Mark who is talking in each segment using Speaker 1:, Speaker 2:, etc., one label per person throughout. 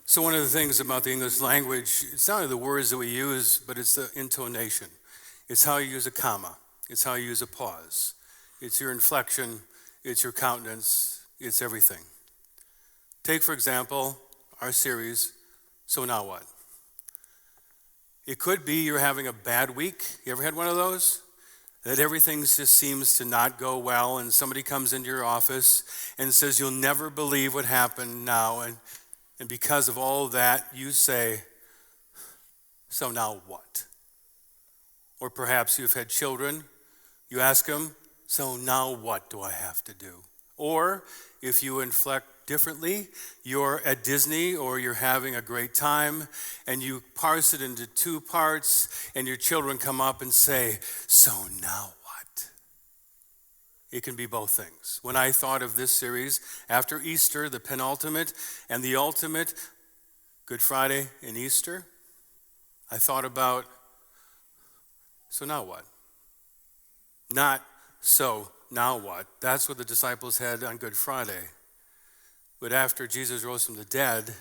Speaker 1: So one of the things about the English language, it's not only the words that we use, but it's the intonation. It's how you use a comma. It's how you use a pause. It's your inflection. It's your countenance. It's everything. Take, for example, our series, So Now What? It could be you're having a bad week. You ever had one of those? That everything just seems to not go well, and somebody comes into your office and says, you'll never believe what happened now. And because of all of that, you say, so now what? Or perhaps you've had children. You ask them, so now what do I have to do? Or if you inflect differently, you're at Disney or you're having a great time and you parse it into two parts and your children come up and say, so now what? It can be both things. When I thought of this series, after Easter, the penultimate and the ultimate, Good Friday and Easter, I thought about, so now what? Not so now what? That's what the disciples had on Good Friday. But after Jesus rose from the dead,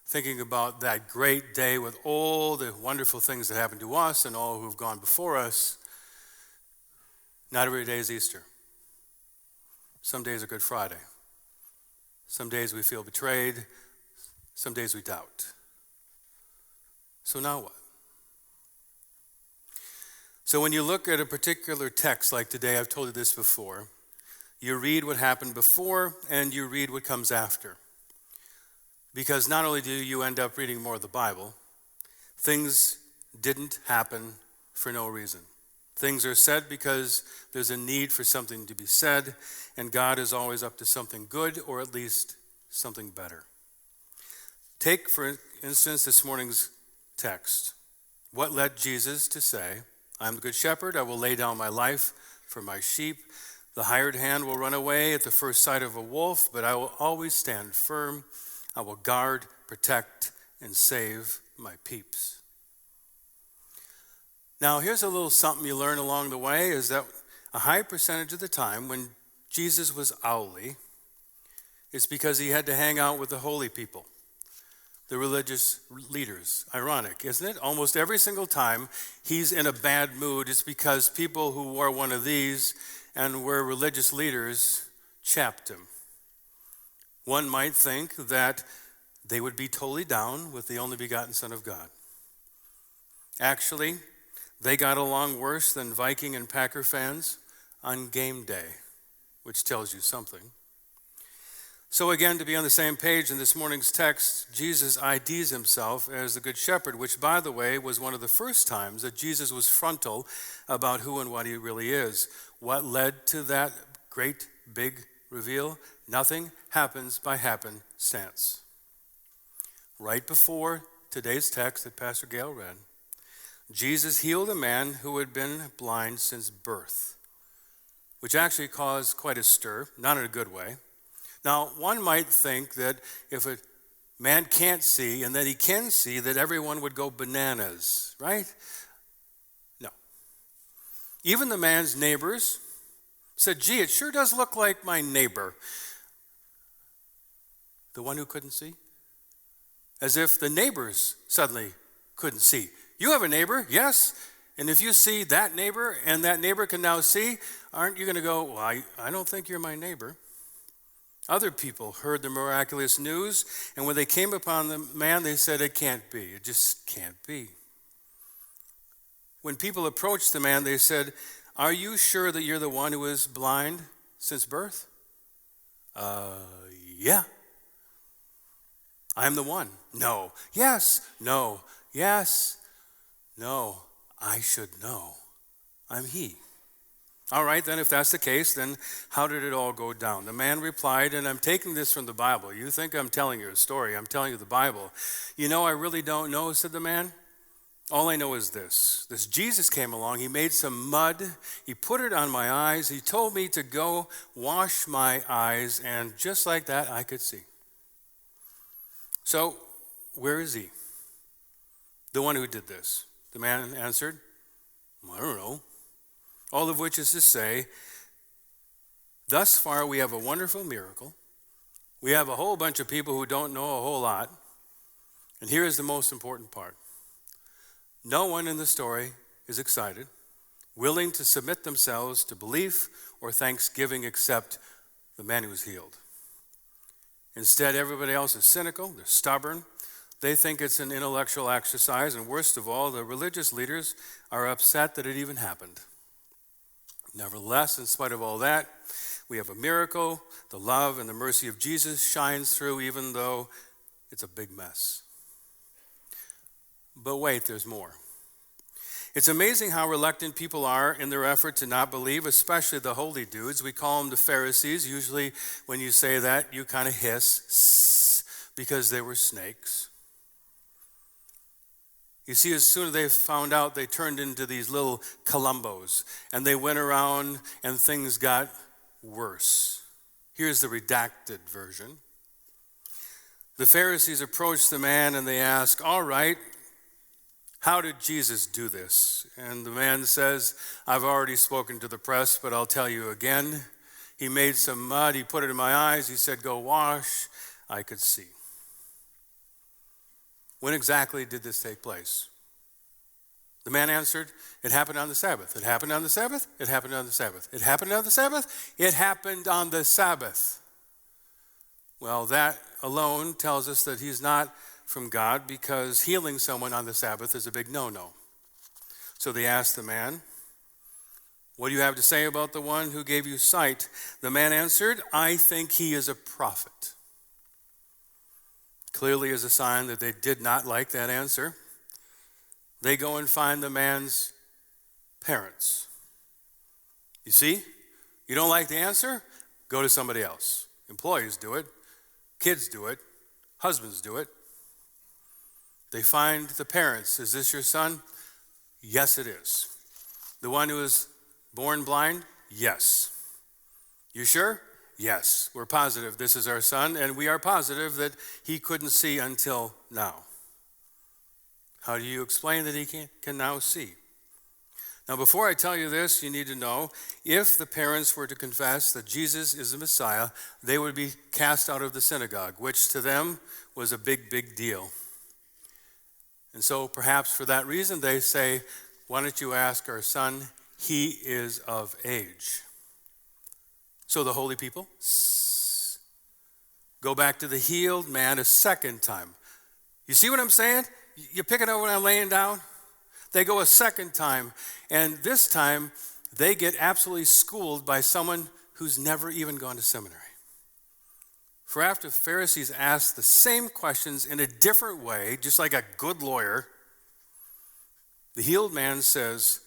Speaker 1: thinking about that great day with all the wonderful things that happened to us and all who've gone before us, not every day is Easter. Some days are Good Friday. Some days we feel betrayed. Some days we doubt. So now what? So when you look at a particular text like today, I've told you this before, you read what happened before and you read what comes after. Because not only do you end up reading more of the Bible, things didn't happen for no reason. Things are said because there's a need for something to be said, and God is always up to something good or at least something better. Take, for instance, this morning's text. What led Jesus to say, I'm the good shepherd, I will lay down my life for my sheep. The hired hand will run away at the first sight of a wolf, but I will always stand firm. I will guard, protect, and save my peeps. Now, here's a little something you learn along the way, is that a high percentage of the time when Jesus was owly, it's because he had to hang out with the holy people, the religious leaders. Ironic, isn't it? Almost every single time he's in a bad mood, it's because people who wore one of these and were religious leaders chapped him. One might think that they would be totally down with the only begotten Son of God. Actually, they got along worse than Viking and Packer fans on game day, which tells you something. So again, to be on the same page in this morning's text, Jesus IDs himself as the Good Shepherd, which, by the way, was one of the first times that Jesus was frontal about who and what he really is. What led to that great big reveal? Nothing happens by happenstance. Right before today's text that Pastor Gail read, Jesus healed a man who had been blind since birth, which actually caused quite a stir, not in a good way. Now, one might think that if a man can't see and that he can see, that everyone would go bananas, right? No. Even the man's neighbors said, gee, it sure does look like my neighbor. The one who couldn't see? As if the neighbors suddenly couldn't see. You have a neighbor, yes, and if you see that neighbor and that neighbor can now see, aren't you going to go, well, I don't think you're my neighbor? Other people heard the miraculous news, and when they came upon the man, they said, it can't be. It just can't be. When people approached the man, they said, are you sure that you're the one who is blind since birth? Yeah. I'm the one. No. Yes. No. Yes. No. I should know. I'm he. All right, then, if that's the case, then how did it all go down? The man replied, and I'm taking this from the Bible. You think I'm telling you a story. I'm telling you the Bible. You know, I really don't know, said the man. All I know is this. This Jesus came along. He made some mud. He put it on my eyes. He told me to go wash my eyes, and just like that, I could see. So, where is he? The one who did this. The man answered, I don't know. All of which is to say, thus far we have a wonderful miracle. We have a whole bunch of people who don't know a whole lot. And here is the most important part. No one in the story is excited, willing to submit themselves to belief or thanksgiving except the man who was healed. Instead, everybody else is cynical, they're stubborn, they think it's an intellectual exercise, and worst of all, the religious leaders are upset that it even happened. Nevertheless, in spite of all that, we have a miracle. The love and the mercy of Jesus shines through even though it's a big mess. But wait, there's more. It's amazing how reluctant people are in their effort to not believe, especially the holy dudes. We call them the Pharisees. Usually when you say that, you kind of hiss, because they were snakes. You see, as soon as they found out, they turned into these little Columbos, and they went around and things got worse. Here's the redacted version. The Pharisees approached the man and they asked, all right, how did Jesus do this? And the man says, I've already spoken to the press, but I'll tell you again. He made some mud, he put it in my eyes, he said, go wash. I could see. When exactly did this take place? The man answered, it happened on the Sabbath. It happened on the Sabbath. It happened on the Sabbath. It happened on the Sabbath. It happened on the Sabbath. Well, that alone tells us that he's not from God, because healing someone on the Sabbath is a big no-no. So they asked the man, what do you have to say about the one who gave you sight? The man answered, I think he is a prophet. Clearly as a sign that they did not like that answer, they go and find the man's parents. You see, you don't like the answer? Go to somebody else. Employees do it. Kids do it. Husbands do it. They find the parents. Is this your son? Yes, it is. The one who was born blind? Yes. You sure? Yes. We're positive this is our son, and we are positive that he couldn't see until now. How do you explain that he can now see? Now, before I tell you this, you need to know, if the parents were to confess that Jesus is the Messiah, they would be cast out of the synagogue, which to them was a big, big deal. And so perhaps for that reason, they say, why don't you ask our son? He is of age. So the holy people go back to the healed man a second time. You see what I'm saying? You pick it up when I'm laying down? They go a second time, and this time they get absolutely schooled by someone who's never even gone to seminary. For after the Pharisees asked the same questions in a different way, just like a good lawyer, the healed man says,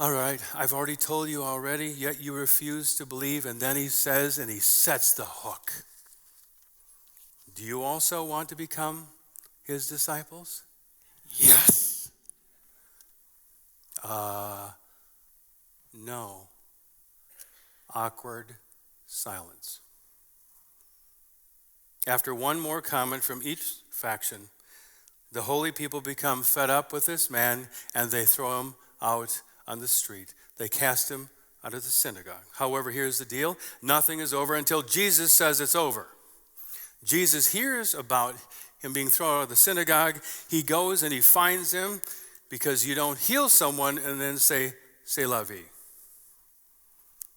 Speaker 1: all right, I've already told you already, yet you refuse to believe. And then he says, and he sets the hook. Do you also want to become his disciples? Yes. No. Awkward silence. After one more comment from each faction, the holy people become fed up with this man, and they throw him out on the street. They cast him out of the synagogue. However, here's the deal. Nothing is over until Jesus says it's over. Jesus hears about him being thrown out of the synagogue. He goes and he finds him, because you don't heal someone and then say, c'est la vie.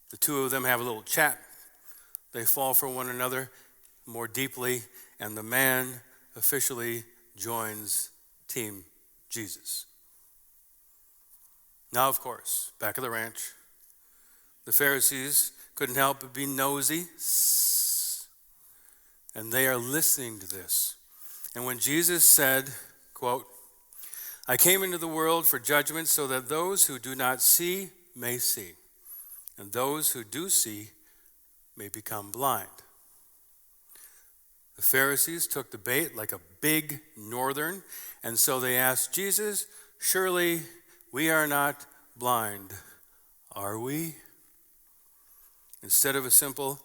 Speaker 1: The two of them have a little chat. They fall for one another more deeply, and the man officially joins Team Jesus. Now, of course, back at the ranch, the Pharisees couldn't help but be nosy, and they are listening to this. And when Jesus said, quote, I came into the world for judgment so that those who do not see may see, and those who do see may become blind. The Pharisees took the bait like a big northern, and so they asked Jesus, surely we are not blind, are we? Instead of a simple,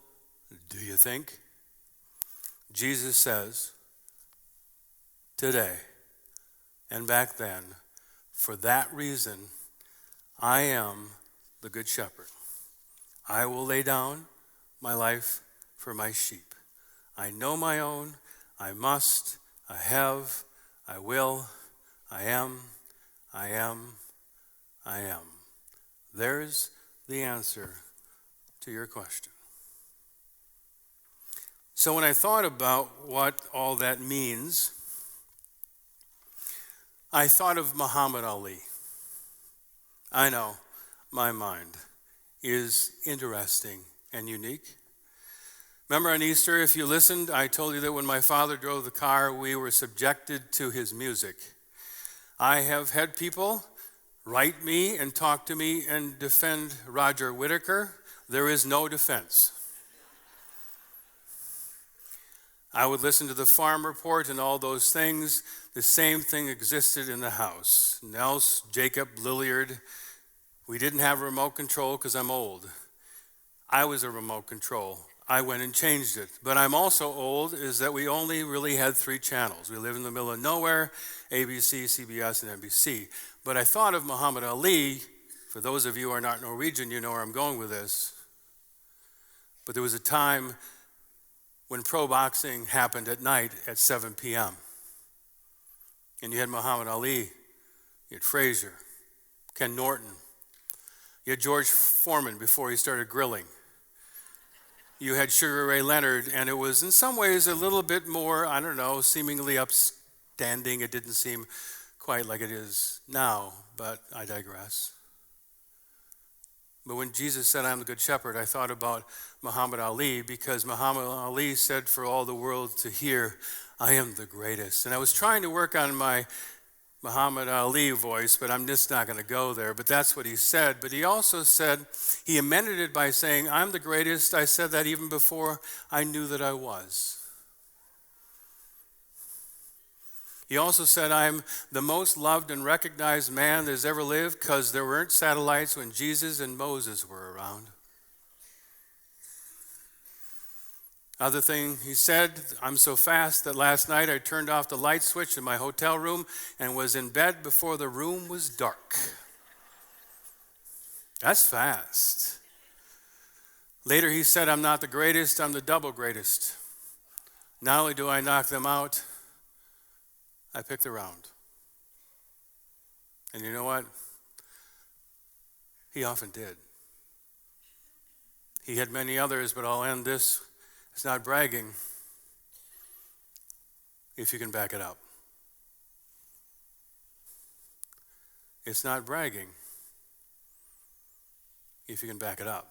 Speaker 1: do you think? Jesus says, today and back then, for that reason, I am the good shepherd. I will lay down my life for my sheep. I know my own, I must, I have, I will, I am, I am, I am. There's the answer to your question. So when I thought about what all that means, I thought of Muhammad Ali. I know, my mind is interesting and unique. Remember on Easter, if you listened, I told you that when my father drove the car, we were subjected to his music. I have had people write me and talk to me and defend Roger Whittaker. There is no defense. I would listen to the farm report and all those things. The same thing existed in the house. Nels, Jacob, Lilliard. We didn't have a remote control because I'm old. I was a remote control. I went and changed it. But I'm also old is that we only really had 3 channels. We live in the middle of nowhere, ABC, CBS, and NBC. But I thought of Muhammad Ali. For those of you who are not Norwegian, you know where I'm going with this. But there was a time when pro boxing happened at night at 7 p.m. And you had Muhammad Ali, you had Frazier, Ken Norton, you had George Foreman before he started grilling. You had Sugar Ray Leonard, and it was in some ways a little bit more, I don't know, seemingly upstanding. It didn't seem quite like it is now, but I digress. But when Jesus said, I'm the good shepherd, I thought about Muhammad Ali, because Muhammad Ali said for all the world to hear, I am the greatest. And I was trying to work on my Muhammad Ali voice, but I'm just not going to go there. But that's what he said. But he also said, he amended it by saying, I'm the greatest. I said that even before I knew that I was. He also said, I'm the most loved and recognized man that's ever lived because there weren't satellites when Jesus and Moses were around. Other thing he said, I'm so fast that last night I turned off the light switch in my hotel room and was in bed before the room was dark. That's fast. Later he said, I'm not the greatest, I'm the double greatest. Not only do I knock them out, I pick the round. And you know what? He often did. He had many others, but I'll end this. It's not bragging if you can back it up. It's not bragging if you can back it up.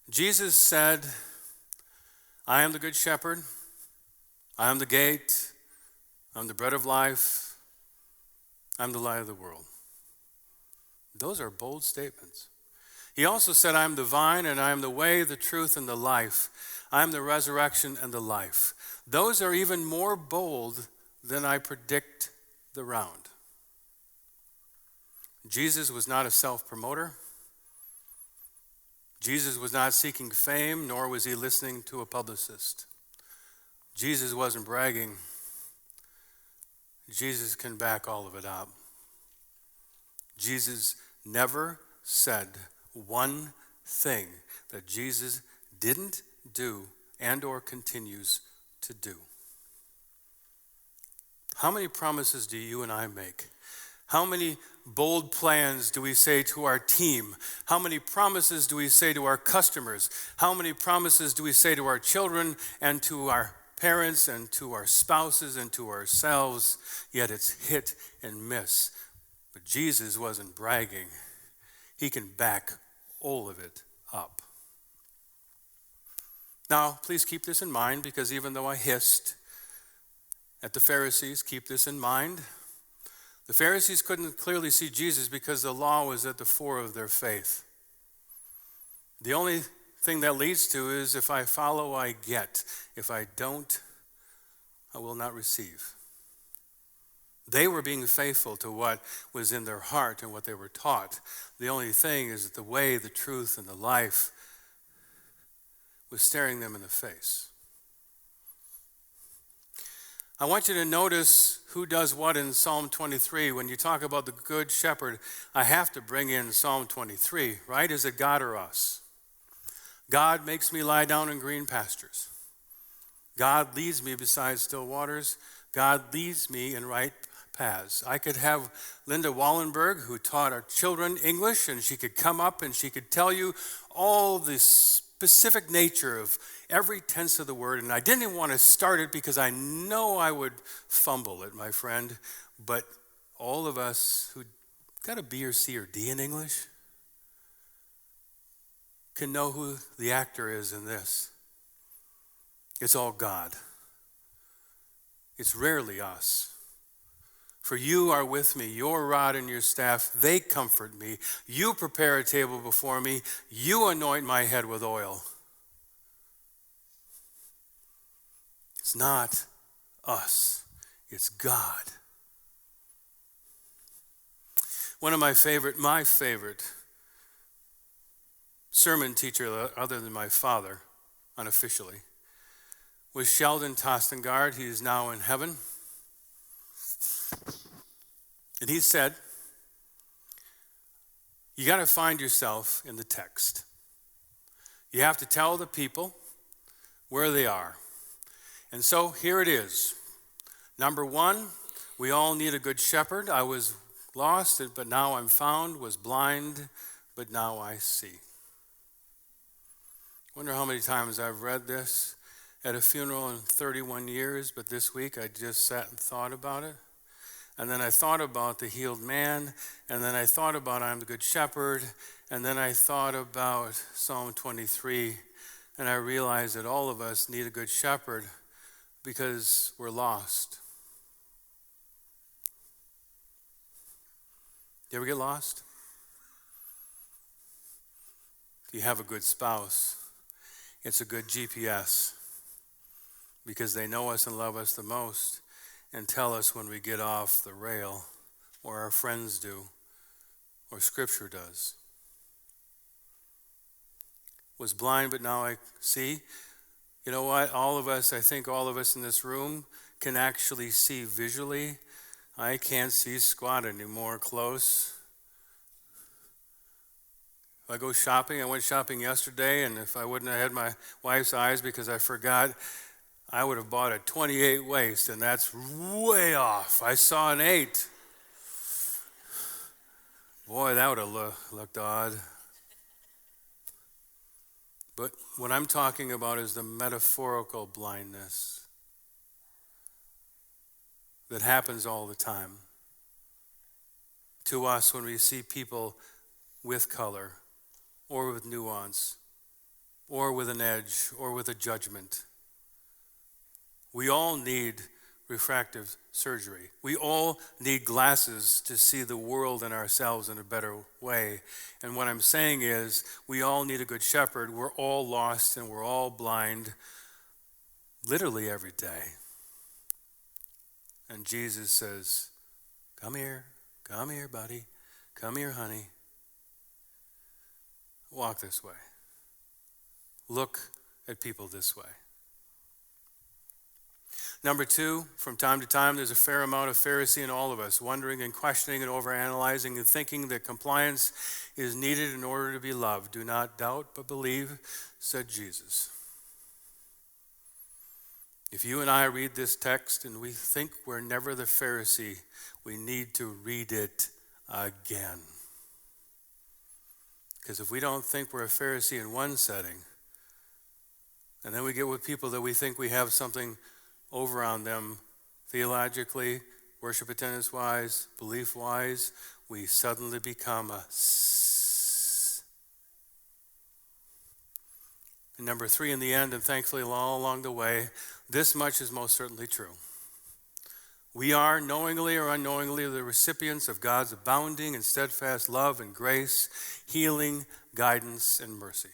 Speaker 1: Jesus said, I am the good shepherd. I am the gate. I'm the bread of life. I'm the light of the world. Those are bold statements. He also said, I am the vine, and I am the way, the truth, and the life. I am the resurrection and the life. Those are even more bold than I predict the round. Jesus was not a self-promoter. Jesus was not seeking fame, nor was he listening to a publicist. Jesus wasn't bragging. Jesus can back all of it up. Jesus never said one thing that Jesus didn't do and or continues to do. How many promises do you and I make? How many bold plans do we say to our team? How many promises do we say to our customers? How many promises do we say to our children and to our parents and to our spouses and to ourselves? Yet it's hit and miss. But Jesus wasn't bragging. He can back all of it up. Now, please keep this in mind, because even though I hissed at the Pharisees, keep this in mind. The Pharisees couldn't clearly see Jesus because the law was at the fore of their faith. The only thing that leads to is if I follow, I get. If I don't, I will not receive. They were being faithful to what was in their heart and what they were taught. The only thing is that the way, the truth, and the life was staring them in the face. I want you to notice who does what in Psalm 23. When you talk about the good shepherd, I have to bring in Psalm 23, right? Is it God or us? God makes me lie down in green pastures. God leads me beside still waters. God leads me in right paths. I could have Linda Wallenberg, who taught our children English, and she could come up and she could tell you all the specific nature of every tense of the word. And I didn't even want to start it because I know I would fumble it, my friend. But all of us who got a B or C or D in English can know who the actor is in this. It's all God. It's rarely us. For you are with me, your rod and your staff, they comfort me. You prepare a table before me. You anoint my head with oil. It's not us. It's God. One of my favorite sermon teacher, other than my father, unofficially, was Sheldon Tostengard. He is now in heaven. And he said, you got to find yourself in the text. You have to tell the people where they are. And so here it is. Number one, we all need a good shepherd. I was lost, but now I'm found, was blind, but now I see. Wonder how many times I've read this at a funeral in 31 years, but this week I just sat and thought about it. And then I thought about the healed man, and then I thought about I'm the good shepherd, and then I thought about Psalm 23, and I realized that all of us need a good shepherd because we're lost. You ever get lost? If you have a good spouse, it's a good GPS because they know us and love us the most and tell us when we get off the rail, or our friends do, or Scripture does. Was blind, but now I see. You know what? I think all of us in this room can actually see visually. I can't see squat anymore close. If I go shopping, I went shopping yesterday, and if I wouldn't have had my wife's eyes because I forgot, I would have bought a 28 waist, and that's way off. I saw an 8. Boy, that would have looked odd. But what I'm talking about is the metaphorical blindness that happens all the time to us when we see people with color or with nuance or with an edge or with a judgment. We all need refractive surgery. We all need glasses to see the world and ourselves in a better way. And what I'm saying is, we all need a good shepherd. We're all lost and we're all blind, literally every day. And Jesus says, come here, buddy. Come here, honey. Walk this way. Look at people this way. Number 2, from time to time, there's a fair amount of Pharisee in all of us, wondering and questioning and overanalyzing and thinking that compliance is needed in order to be loved. Do not doubt, but believe, said Jesus. If you and I read this text and we think we're never the Pharisee, we need to read it again. Because if we don't think we're a Pharisee in one setting, and then we get with people that we think we have something over on them theologically, worship attendance-wise, belief-wise, we suddenly become a And number 3, in the end, and thankfully all along the way, this much is most certainly true. We are, knowingly or unknowingly, the recipients of God's abounding and steadfast love and grace, healing, guidance, and mercy.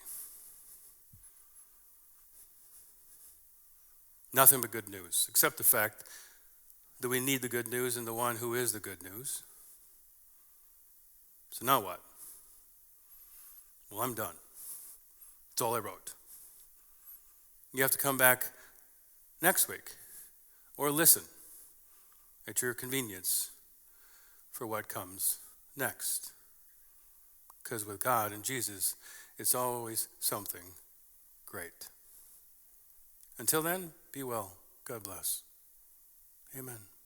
Speaker 1: Nothing but good news, except the fact that we need the good news in the one who is the good news. So now what? Well, I'm done. That's all I wrote. You have to come back next week or listen at your convenience for what comes next. Because with God and Jesus, it's always something great. Until then, be Be well. God bless. Amen.